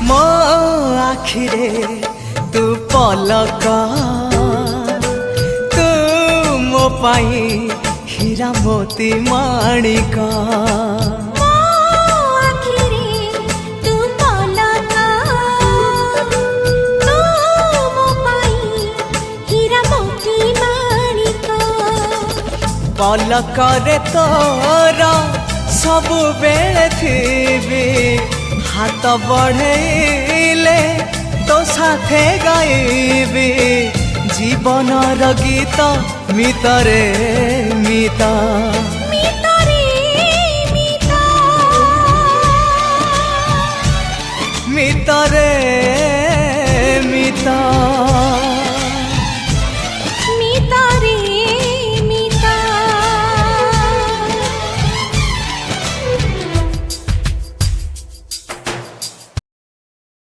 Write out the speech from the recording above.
ମୋ ଆଖିରେ ତୁ ପଲକ ତୁ ମୋ ପାଇଁ ହୀରା ମୋତି ମାଣିକ पलकरे तोर सबु बेले थी हाथ बढ़ेले तो साथे गाइबी जीवन गीत मितरे मिता मितरे